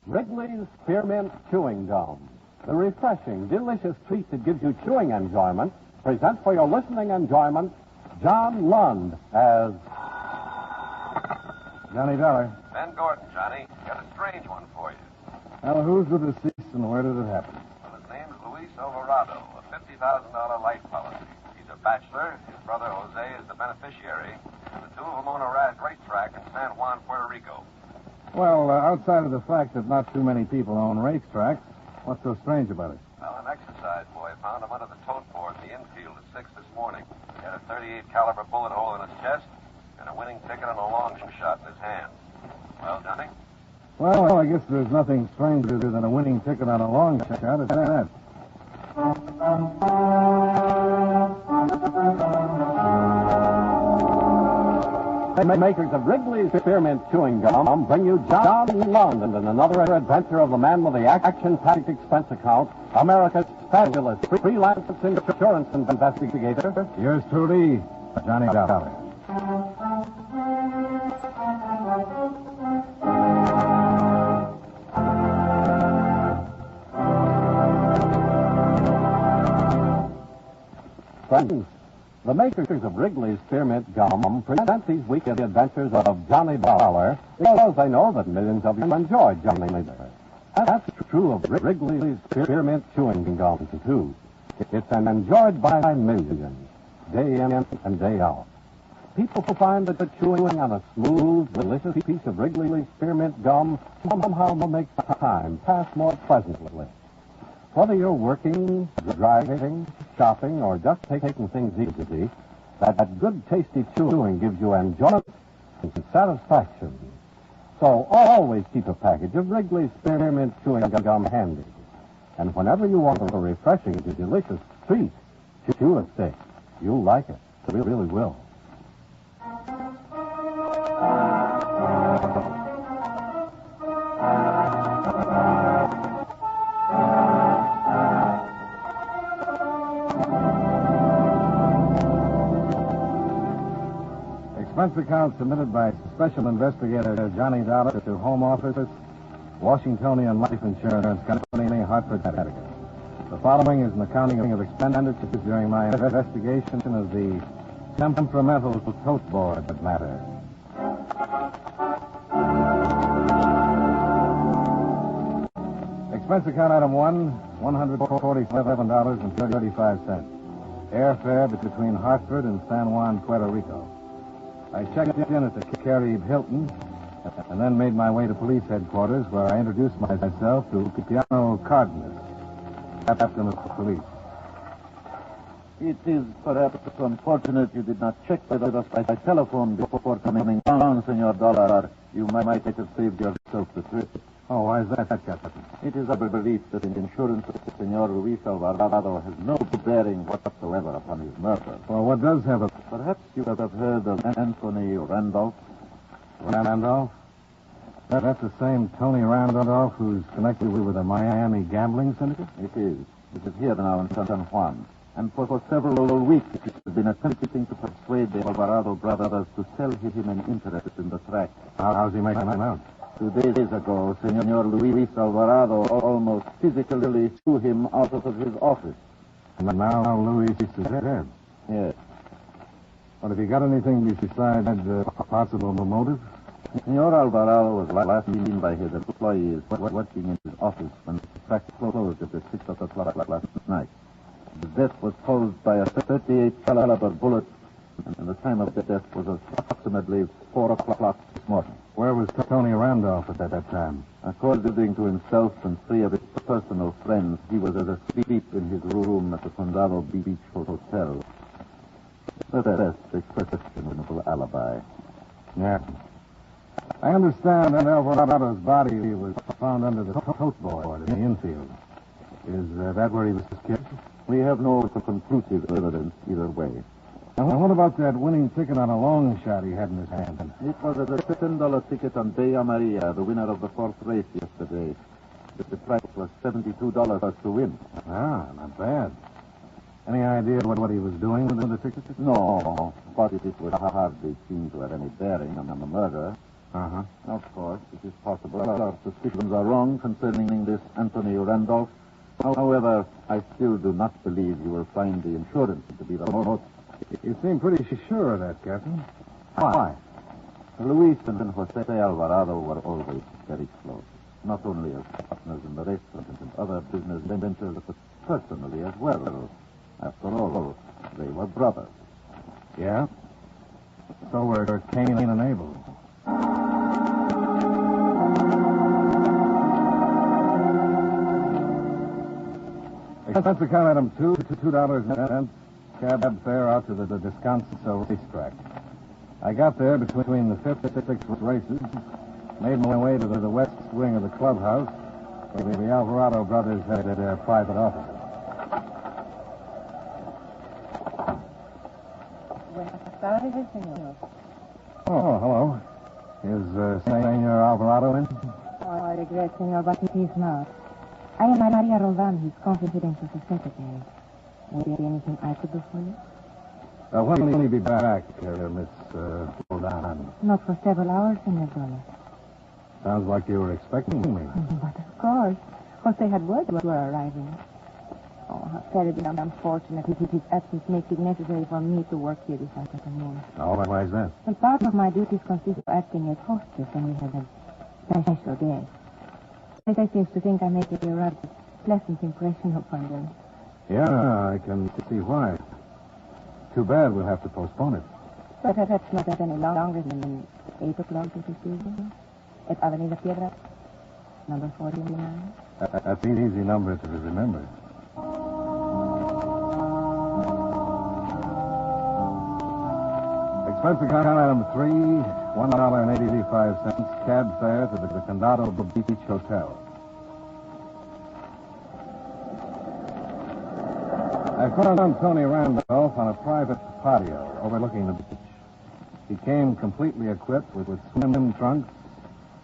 Wrigley's Spearmint Chewing Gum, the refreshing, delicious treat that gives you chewing enjoyment, presents for your listening enjoyment John Lund as Johnny Dollar. Ben Gordon, Johnny. Got a strange one for you. Now, who's the deceased and where did it happen? Well, his name's Luis Alvarado, a $50,000 life policy. He's a bachelor. His brother Jose is the beneficiary. And the two of them own a racetrack in San Juan, Puerto Rico. Well, outside of the fact that not too many people own racetracks, what's so strange about it? Well, an exercise boy found him under the tote board in the infield at 6 this morning. He had a .38 caliber bullet hole in his chest and a winning ticket and a long shot in his hand. Well, Johnny? Well, I guess there's nothing stranger than a winning ticket on a long shot at that. the makers of Wrigley's Spearmint Chewing Gum bring you John Lund and another adventure of the man with the action-packed expense account, America's fabulous freelance insurance investigator. Yours truly, Johnny Dollar. Friends, the makers of Wrigley's Spearmint Gum present these weekly adventures of Johnny Dollar because they know that millions of you enjoy Johnny Dollar. That's true of Wrigley's Spearmint Chewing Gum, too. It's enjoyed by millions, day in and day out. People find that the chewing on a smooth, delicious piece of Wrigley's Spearmint Gum somehow makes time pass more pleasantly. Whether you're working, driving, shopping, or just taking things easy, that good, tasty chewing gives you enjoyment and satisfaction. So always keep a package of Wrigley's Spearmint Chewing Gum handy. And whenever you want a refreshing, delicious treat, chew a stick. You'll like it. You really will. Expense account submitted by Special Investigator Johnny Dollar to Home Office, Washingtonian Life Insurance Company, Hartford, Connecticut. The following is an accounting of expenditures during my investigation of the Temperamental Tote Board matter. Expense account item 1, $147.35. Airfare between Hartford and San Juan, Puerto Rico. I checked in at the Carib Hilton and then made my way to police headquarters where I introduced myself to Piano Cardenas, captain of police. It is perhaps unfortunate you did not check with us by telephone before coming down, Senor Dollar. You might have saved yourself the trip. Oh, why is that, Captain? It is our belief that the insurance of Senor Luis Alvarado has no bearing whatsoever upon his murder. Well, what does have a... Perhaps you have heard of Anthony Randolph. Randolph? That's the same Tony Randolph who's connected with the Miami gambling syndicate? It is. It is here now in San Juan. And for several weeks, it has been attempting to persuade the Alvarado brothers to sell him an interest in the track. How's he making that out? 2 days ago, Senor Luis Alvarado almost physically threw him out of his office. And now Luis is dead. Yes. But have you got anything besides a possible motive? Senor Alvarado was last seen by his employees working in his office when the track closed at 6 o'clock last night. The death was caused by a .38 caliber bullet, and the time of the death was approximately 4 o'clock this morning. Where was Tony Randolph at that time? According to himself and 3 of his personal friends, he was asleep in his room at the Condado Beach Hotel. That's a questionable alibi. Yeah. I understand that Alvarado's body was found under the tote board in the infield. Is that where he was killed? We have no conclusive evidence either way. And what about that winning ticket on a long shot he had in his hand? It was a $10 ticket on Bella Maria, the winner of the 4th race yesterday. The price was $72 to win. Ah, not bad. Any idea what he was doing with the ticket? No, but it would hardly seem to have any bearing on the murder. Uh-huh. Of course, it is possible our suspicions are wrong concerning this Anthony Randolph. However, I still do not believe you will find the insurance to be the most. You seem pretty sure of that, Captain. Why? Luis and Jose Alvarado were always very close, not only as partners in the restaurant and other business ventures, but personally as well. After all, they were brothers. Yeah? So were Cain and Abel. Expense account item 2, $2.10. Cab fare out to the Descanso racetrack. I got there between the 5th and 6th races, made my way to the west wing of the clubhouse, where the Alvarado brothers had their private offices. Buenas tardes, señor. Oh, hello. Is Senor Alvarado in? Oh, I regret, senor, but he is not. I am Maria Roldan, his confidential secretary. Maybe anything I could do for you? When will he be back, Miss Roldan? Not for several hours, senor Dollar. Sounds like you were expecting me. But of course. Jose had word you were arriving. Oh, how terribly unfortunate. His absence makes it necessary for me to work here this afternoon. Oh, why is that? And part of my duties consist of acting as hostess when we have a special guest. I seem to think I make a rather pleasant impression upon them. Yeah, I can see why. Too bad we'll have to postpone it. But that's not any longer than 8 o'clock this evening at Avenida Piedra, number 49. That's an easy number to remember. Expense account item 3, $1.85, cab fare to the Condado Beach Hotel. I found Tony Randolph on a private patio overlooking the beach. He came completely equipped with swim trunks,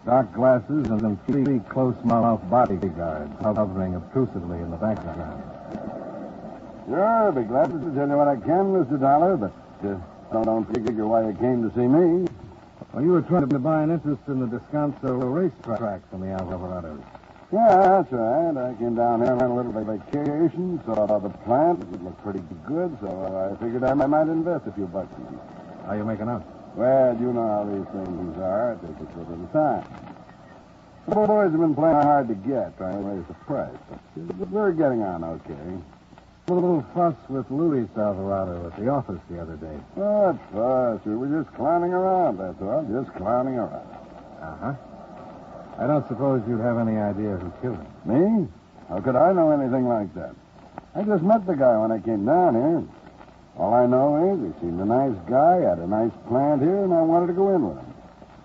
dark glasses, and 3 close-mouthed bodyguards hovering obtrusively in the background. Sure, I'll be glad to tell you what I can, Mr. Dollar, but don't figure why you came to see me. Well, you were trying to buy an interest in the Descanso racetrack from the Alvarados. Yeah, that's right. I came down here on a little vacation, saw the plant. It looked pretty good, so I figured I might invest a few bucks in it. How you making out? Well, you know how these things are. It takes a little time. The boys have been playing hard to get, trying to raise the price. But we're getting on okay. A little fuss with Luis Alvarado at the office the other day. What fuss? We were just clowning around, that's all. Just clowning around. Uh-huh. I don't suppose you'd have any idea who killed him. Me? How could I know anything like that? I just met the guy when I came down here. All I know is he seemed a nice guy, had a nice plant here, and I wanted to go in with him.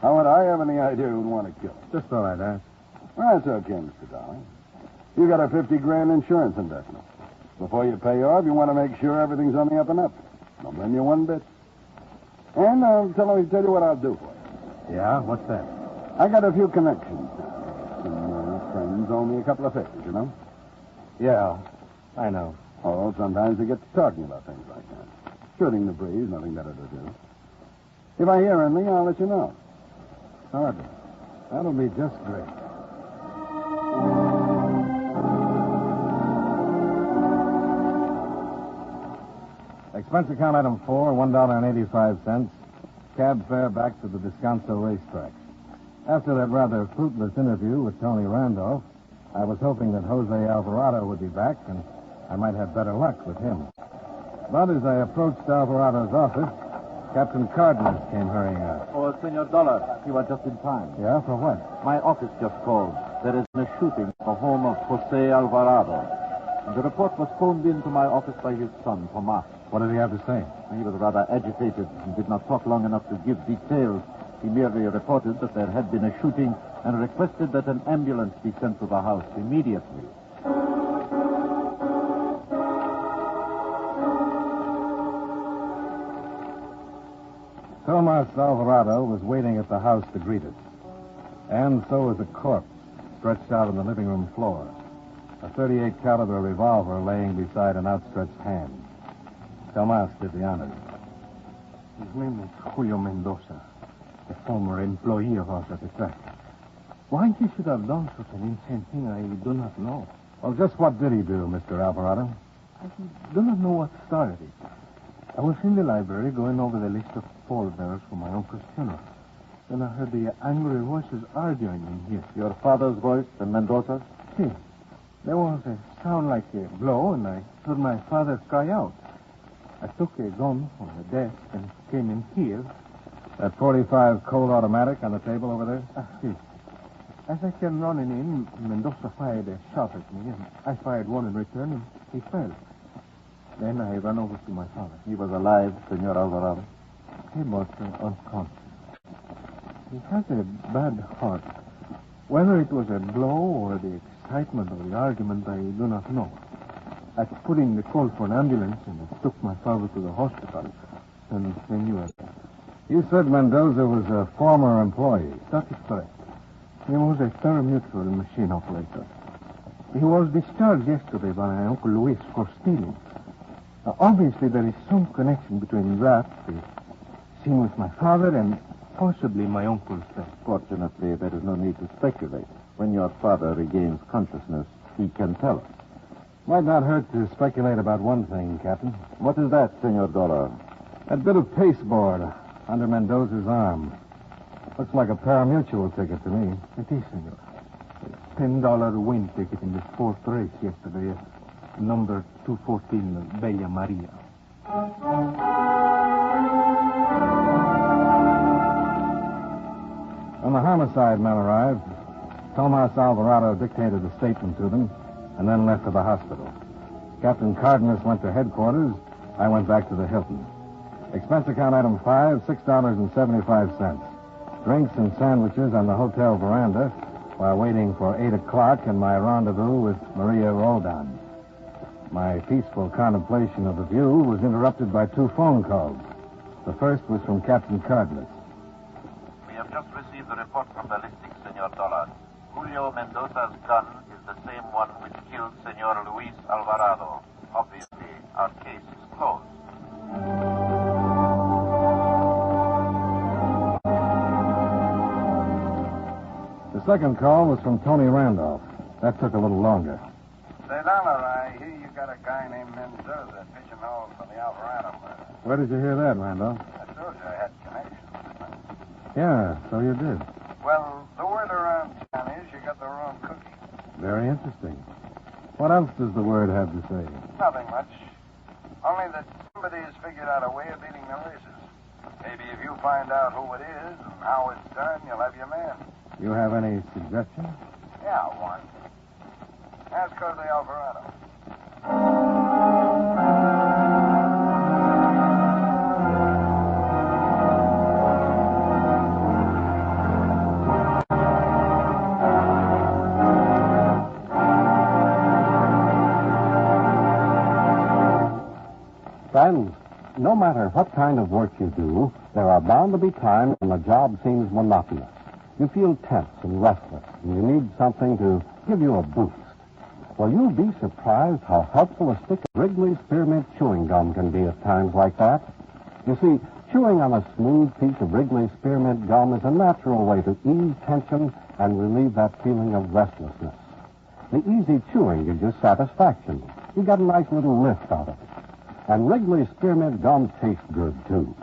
How would I have any idea who'd want to kill him? Just thought I'd ask. Well, that's okay, Mr. Dollar. You got a $50,000 insurance investment. Before you pay off, you want to make sure everything's on the up and up. Don't blame you one bit. And tell you what I'll do for you. Yeah? What's that? I got a few connections. Some friends owe me a couple of favors, you know? Yeah, I know. Oh, sometimes we get to talking about things like that. Shooting the breeze, nothing better to do. If I hear anything, I'll let you know. All right. That'll be just great. Expense account item 4, $1.85, cab fare back to the Descanso racetrack. After that rather fruitless interview with Tony Randolph, I was hoping that Jose Alvarado would be back and I might have better luck with him. But as I approached Alvarado's office, Captain Cardenas came hurrying out. Oh, Senor Dollar, you are just in time. Yeah, for what? My office just called. There has been a shooting at the home of Jose Alvarado. The report was phoned in to my office by his son, Tomas. What did he have to say? He was rather agitated and did not talk long enough to give details. He merely reported that there had been a shooting and requested that an ambulance be sent to the house immediately. Tomas Alvarado was waiting at the house to greet us. And so was a corpse stretched out on the living room floor. A .38 caliber revolver laying beside an outstretched hand. Tomas did the honors. His name is Julio Mendoza. a former employee of ours at the track. Why he should have done such an insane thing, I do not know. Well, just what did he do, Mr. Alvarado? I do not know what started it. I was in the library going over the list of pallbearers for my uncle's funeral. Then I heard the angry voices arguing in here. Your father's voice and Mendoza's? See, there was a sound like a blow, and I heard my father cry out. I took a gun from the desk and came in here. That .45 Colt automatic on the table over there? See. As I came running in, Mendoza fired a shot at me, and I fired one in return, and he fell. Then I ran over to my father. He was alive, Senor Alvarado. He was unconscious. He has a bad heart. Whether it was a blow or the excitement of the argument, I do not know. I put in the call for an ambulance, and I took my father to the hospital. And then you arrived. You said Mendoza was a former employee. That is correct. He was a Temperamental machine operator. He was discharged yesterday by my Uncle Luis for stealing. Now, obviously, there is some connection between that, the scene with my father, and possibly my uncle's death. Fortunately, there is no need to speculate. When your father regains consciousness, he can tell us. Might not hurt to speculate about one thing, Captain. What is that, Senor Dollar? That bit of pasteboard under Mendoza's arm. Looks like a pari-mutuel ticket to me. It is, senor. A $10 win ticket in the fourth race yesterday. Number 214, Bella Maria. When the homicide men arrived, Tomas Alvarado dictated a statement to them and then left for the hospital. Captain Cardenas went to headquarters. I went back to the Hilton. Expense account item 5, $6.75. Drinks and sandwiches on the hotel veranda while waiting for 8 o'clock and my rendezvous with Maria Roldan. My peaceful contemplation of the view was interrupted by 2 phone calls. The first was from Captain Cardenas. We have just received a report from ballistics, Senor Dollar. Julio Mendoza's gun is the same one which killed Senor Luis Alvarado. Obviously, our case is closed. The second call was from Tony Randolph. That took a little longer. Say, Dollar, I hear you got a guy named Mendoza pitching holes for the Alvarado murder. Where did you hear that, Randolph? I told you I had connections. Yeah, so you did. Well, the word around town is you got the wrong cookie. Very interesting. What else does the word have to say? Nothing much. Only that somebody has figured out a way of beating the races. Maybe if you find out who it is and how it's done, you'll have your man. You have any suggestions? Yeah, one. Ask her the Alvarado. Friends, no matter what kind of work you do, there are bound to be times when the job seems monotonous. You feel tense and restless, and you need something to give you a boost. Well, you'll be surprised how helpful a stick of Wrigley's Spearmint chewing gum can be at times like that. You see, chewing on a smooth piece of Wrigley's Spearmint gum is a natural way to ease tension and relieve that feeling of restlessness. The easy chewing gives you satisfaction. You get a nice little lift out of it. And Wrigley's Spearmint gum tastes good, too.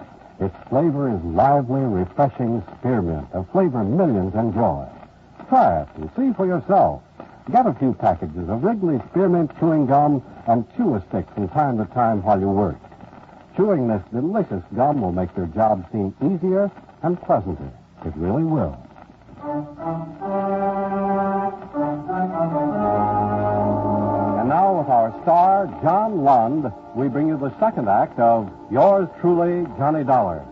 Its flavor is lively, refreshing spearmint, a flavor millions enjoy. Try it and see for yourself. Get a few packages of Wrigley's Spearmint chewing gum and chew a stick from time to time while you work. Chewing this delicious gum will make your job seem easier and pleasanter. It really will. And now with our star, John Lund, we bring you the second act of Yours Truly, Johnny Dollar.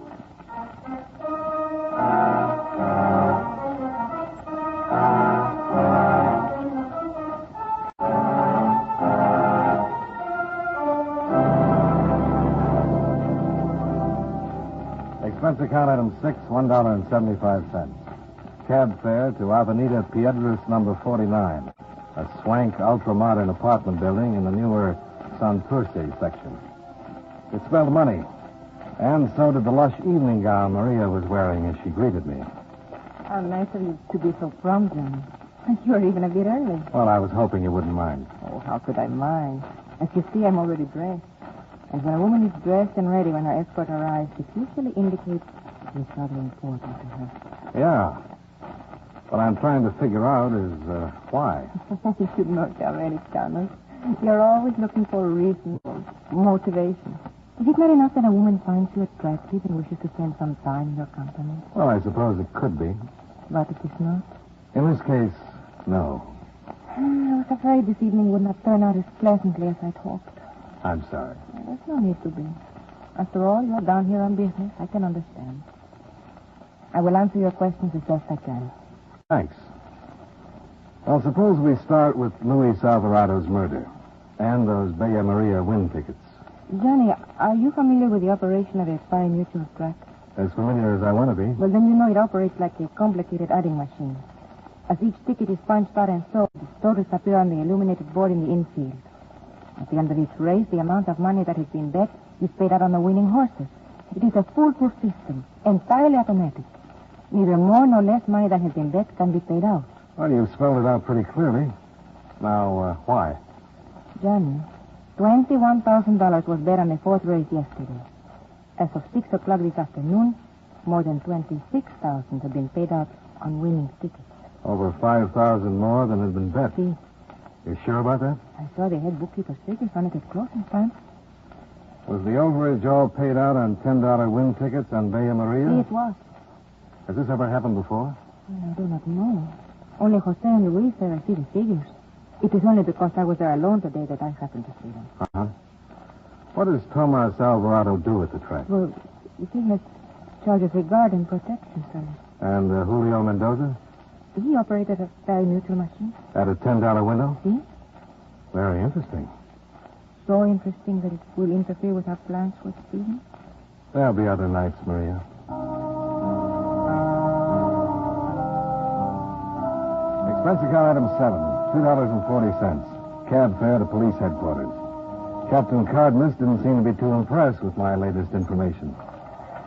Expense account item 6, $1.75. Cab fare to Avenida Piedras number 49, a swank, ultra-modern apartment building in the newer Santurce section. It spelled money. And so did the lush evening gown Maria was wearing as she greeted me. How nice of you to be so prompt, Johnny. And you're even a bit early. Well, I was hoping you wouldn't mind. Oh, how could I mind? As you see, I'm already dressed. And when a woman is dressed and ready when her escort arrives, it usually indicates it's rather important to her. Yeah. What I'm trying to figure out is why. You should not tell any, Thomas. You're always looking for a reason or motivation. Is it not enough that a woman finds you attractive and wishes to spend some time in your company? Well, I suppose it could be. But it is not. In this case, no. I was afraid this evening would not turn out as pleasantly as I'd hoped. I'm sorry. There's no need to be. After all, you're down here on business. I can understand. I will answer your questions as best I can. Thanks. Well, suppose we start with Luis Alvarado's murder and those Bella Maria win tickets. Johnny, are you familiar with the operation of a pari-mutuel track? As familiar as I want to be. Well, then you know it operates like a complicated adding machine. As each ticket is punched out and sold, the totals appear on the illuminated board in the infield. At the end of each race, the amount of money that has been bet is paid out on the winning horses. It is a foolproof system, entirely automatic. Neither more nor less money than has been bet can be paid out. Well, you've spelled it out pretty clearly. Now, why? Johnny, $21,000 was bet on the fourth race yesterday. As of 6 o'clock this afternoon, more than $26,000 have been paid out on winning tickets. Over 5,000 more than had been bet. See, You sure about that? I saw the head bookkeeper's figures on it at closing time. Was the overage all paid out on $10 win tickets on Bella Maria? See, it was. Has this ever happened before? Well, I do not know. Only Jose and Luis there see the figures. It is only because I was there alone today that I happened to see them. Uh-huh. What does Tomas Alvarado do at the track? Well, he has charge of regard and protection, sir. And Julio Mendoza? He operated a pari-mutuel machine. At a $10 window? See? Very interesting. So interesting that it will interfere with our plans for this evening. There'll be other nights, Maria. Expense account item 7, $2.40. Cab fare to police headquarters. Captain Cardenas didn't seem to be too impressed with my latest information.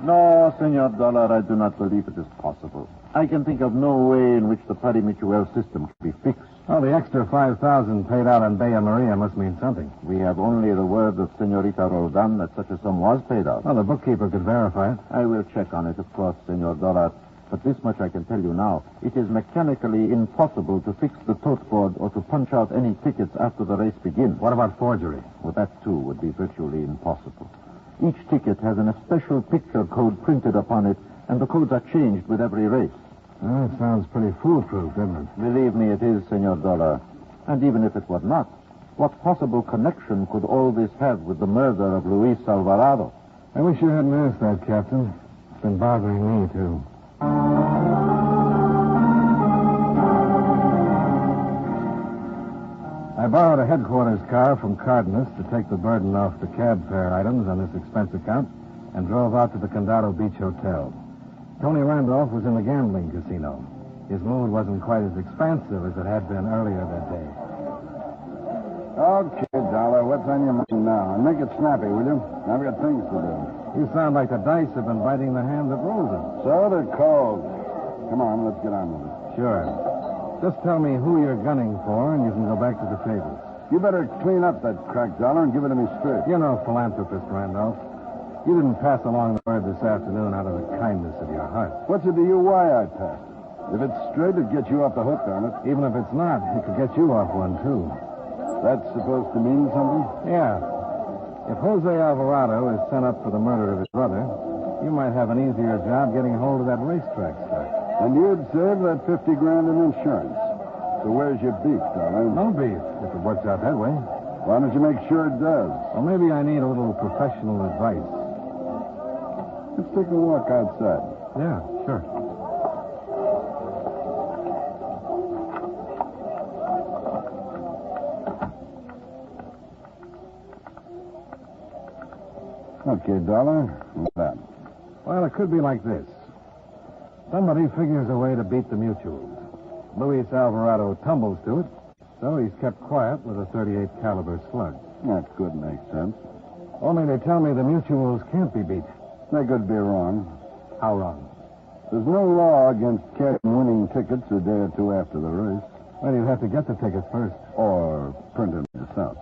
No, Senor Dollar, I do not believe it is possible. I can think of no way in which the pari-mutuel system can be fixed. Oh, the extra $5,000 paid out on Bella Maria must mean something. We have only the word of Senorita Roldan that such a sum was paid out. Well, the bookkeeper could verify it. I will check on it, of course, Senor Dollar. But this much I can tell you now. It is mechanically impossible to fix the tote board or to punch out any tickets after the race begins. What about forgery? Well, that, too, would be virtually impossible. Each ticket has a special picture code printed upon it, and the codes are changed with every race. Well, that sounds pretty foolproof, doesn't it? Believe me, it is, Senor Dollar. And even if it was not, what possible connection could all this have with the murder of Luis Alvarado? I wish you hadn't asked that, Captain. It's been bothering me, too. I borrowed a headquarters car from Cardenas to take the burden off the cab fare items on this expense account and drove out to the Condado Beach Hotel. Tony Randolph was in the gambling casino. His mood wasn't quite as expansive as it had been earlier that day. Okay, Dollar, what's on your mind now? And make it snappy, will you? I've got things to do. You sound like the dice have been biting the hand that rolls them. So they're cold. Come on, let's get on with it. Sure. Just tell me who you're gunning for, and you can go back to the tables. You better clean up that crack, Dollar, and give it to me straight. You're no philanthropist, Randolph. You didn't pass along the word this afternoon out of the kindness of your heart. What's it to you why I passed it? If it's straight, it'd get you off the hook on it. Even if it's not, it could get you off one, too. That's supposed to mean something? Yeah. If Jose Alvarado is sent up for the murder of his brother, you might have an easier job getting hold of that racetrack stock. And you'd save that $50,000 in insurance. So where's your beef, Dollar? No beef, if it works out that way. Why don't you make sure it does? Well, maybe I need a little professional advice. Let's take a walk outside. Yeah, sure. Okay, Dollar. What's that? Well, it could be like this. Somebody figures a way to beat the mutuals. Luis Alvarado tumbles to it, so he's kept quiet with a .38 caliber slug. That could make sense. Only they tell me the mutuals can't be beat. They could be wrong. How wrong? There's no law against cashing winning tickets a day or two after the race. Well, you have to get the tickets first. Or print them yourself.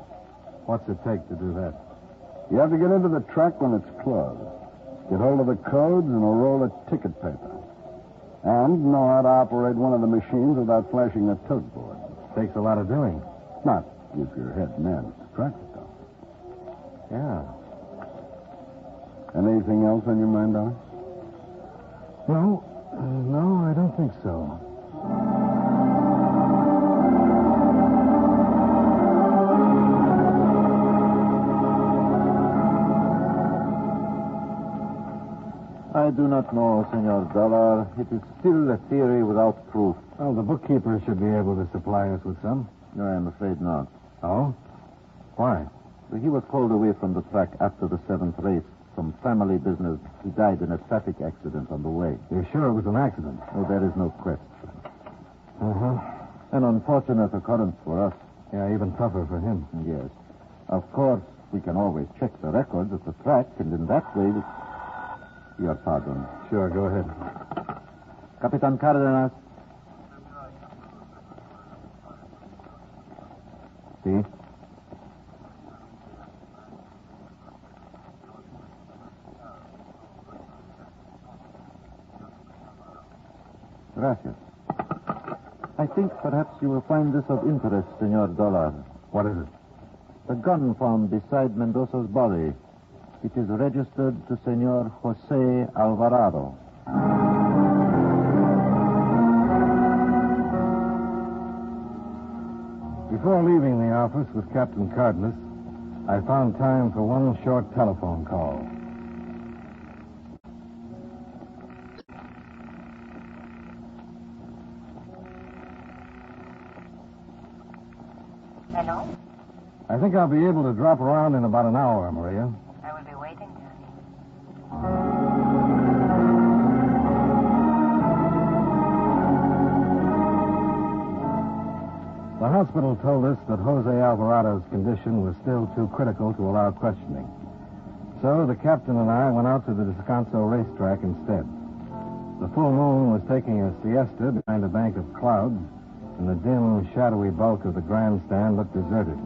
What's it take to do that? You have to get into the track when it's closed. Get hold of the codes and a roll of ticket paper. And know how to operate one of the machines without flashing a tote board. Takes a lot of doing. Not if your head man is practiced on. Yeah. Anything else on your mind, Dollar? No, I don't think so. I do not know, Senor Dollar. It is still a theory without proof. Well, the bookkeeper should be able to supply us with some. No, I'm afraid not. Oh? Why? He was called away from the track after the 7th race. Some family business. He died in a traffic accident on the way. You're sure it was an accident? Oh, there is no question. Uh-huh. An unfortunate occurrence for us. Yeah, even tougher for him. Yes. Of course, we can always check the records at the track, and in that way... Your pardon. Sure, go ahead. Capitan Cardenas. See? Gracias. I think perhaps you will find this of interest, Senor Dollar. What is it? The gun found beside Mendoza's body. It is registered to Senor Jose Alvarado. Before leaving the office with Captain Cardenas, I found time for one short telephone call. Hello? I think I'll be able to drop around in about an hour, Maria. I will be waiting, Johnny. The hospital told us that Jose Alvarado's condition was still too critical to allow questioning. So the captain and I went out to the Descanso racetrack instead. The full moon was taking a siesta behind a bank of clouds, and the dim, shadowy bulk of the grandstand looked deserted.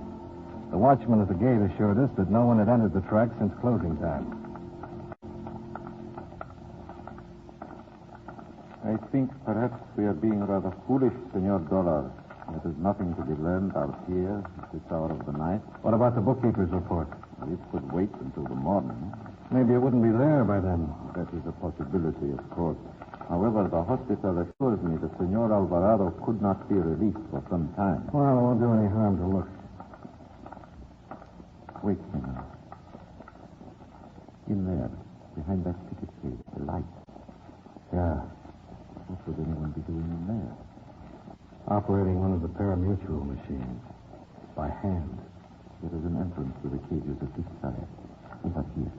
The watchman at the gate assured us that no one had entered the track since closing time. I think perhaps we are being rather foolish, Senor Dollar. There is nothing to be learned out here at this hour of the night. What about the bookkeeper's report? It could wait until the morning. Maybe it wouldn't be there by then. That is a possibility, of course. However, the hospital assures me that Senor Alvarado could not be released for some time. Well, it won't do any harm to look. Wait, Senor. In there, behind that ticket case, the light. Yeah. What would anyone be doing in there? Operating one of the parimutuel machines. By hand. There is an entrance to the cages at this side. Over here.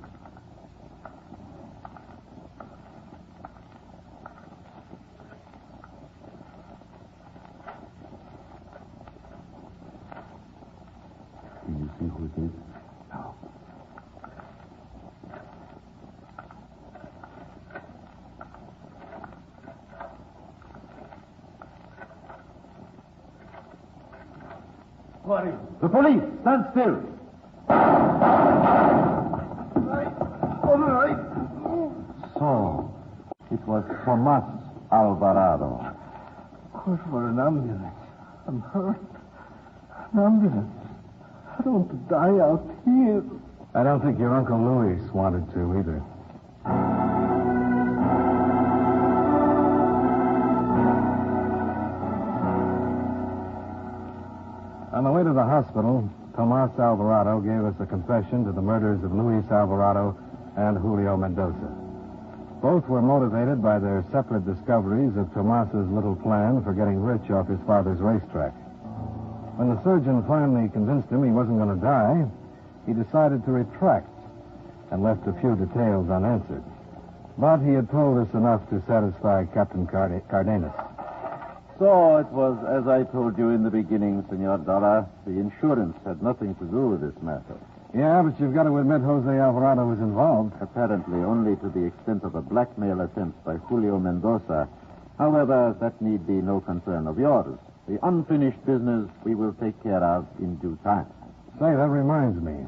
Do you see who it is? No. What is it? The police! Stand still! All right. So, it was Tomas Alvarado. Call for an ambulance. I'm hurt. An ambulance. I don't want to die out here. I don't think your Uncle Louis wanted to either. On the way to the hospital, Tomas Alvarado gave us a confession to the murders of Luis Alvarado and Julio Mendoza. Both were motivated by their separate discoveries of Tomas's little plan for getting rich off his father's racetrack. When the surgeon finally convinced him he wasn't going to die, he decided to retract and left a few details unanswered. But he had told us enough to satisfy Captain Cardenas. So it was as I told you in the beginning, Senor Dollar. The insurance had nothing to do with this matter. Yeah, but you've got to admit Jose Alvarado was involved. Apparently only to the extent of a blackmail attempt by Julio Mendoza. However, that need be no concern of yours. The unfinished business we will take care of in due time. Say, that reminds me.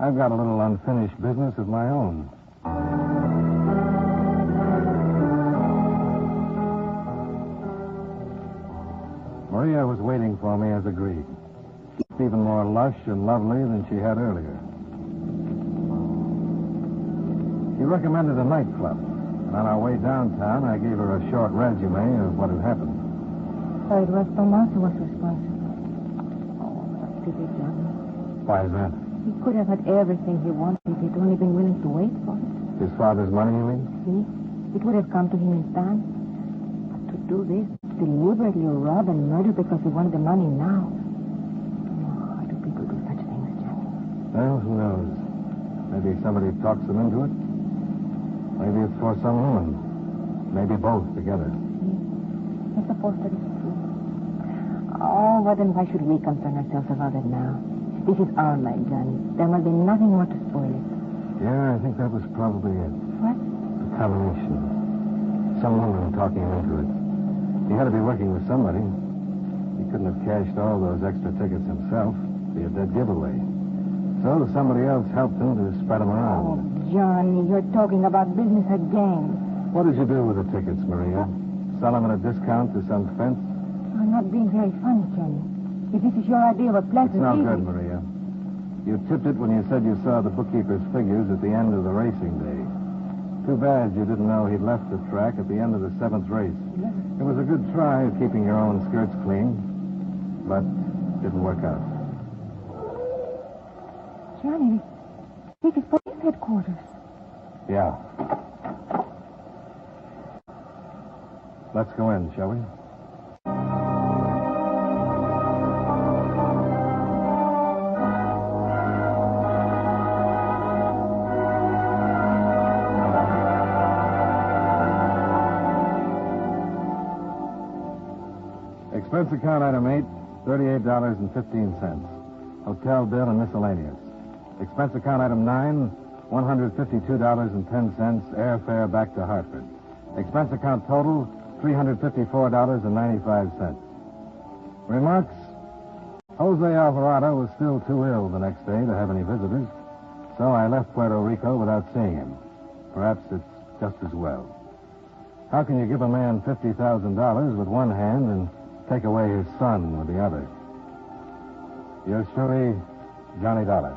I've got a little unfinished business of my own. Maria was waiting for me as agreed. Even more lush and lovely than she had earlier. She recommended a nightclub, and on our way downtown, I gave her a short resume of what had happened. So it was Tomas who was responsible. Oh, what a pity, Johnny. Why is that? He could have had everything he wanted if he'd only been willing to wait for it. His father's money, you mean? See? It would have come to him in time. But to do this, deliberately rob and murder because he wanted the money now. Oh, how do people do such things, Johnny? Well, who knows? Maybe somebody talks them into it. Maybe it's for some woman. Maybe both together. I suppose that is true. Oh, well, then why should we concern ourselves about it now? This is our life, Johnny. There must be nothing more to spoil it. Yeah, I think that was probably it. What? The combination. Some woman talking him into it. He had to be working with somebody. He couldn't have cashed all those extra tickets himself. It'd be a dead giveaway. So somebody else helped him to spread them Oh, around. Johnny, you're talking about business again. What did you do with the tickets, Maria? Sell them at a discount to some fence? I'm not being very funny, Johnny. If this is your idea of a pleasant It's no evening... good, Maria. You tipped it when you said you saw the bookkeeper's figures at the end of the racing day. Too bad you didn't know he'd left the track at the end of the 7th race. It was a good try at keeping your own skirts clean, but didn't work out. Johnny, this is police headquarters. Yeah. Let's go in, shall we? Expense account item 8, $38.15. Hotel bill and miscellaneous. Expense account item 9, $152.10. Airfare back to Hartford. Expense account total, $354.95. Remarks? Jose Alvarado was still too ill the next day to have any visitors, so I left Puerto Rico without seeing him. Perhaps it's just as well. How can you give a man $50,000 with one hand and take away his son with the other? Yours truly, Johnny Dollar.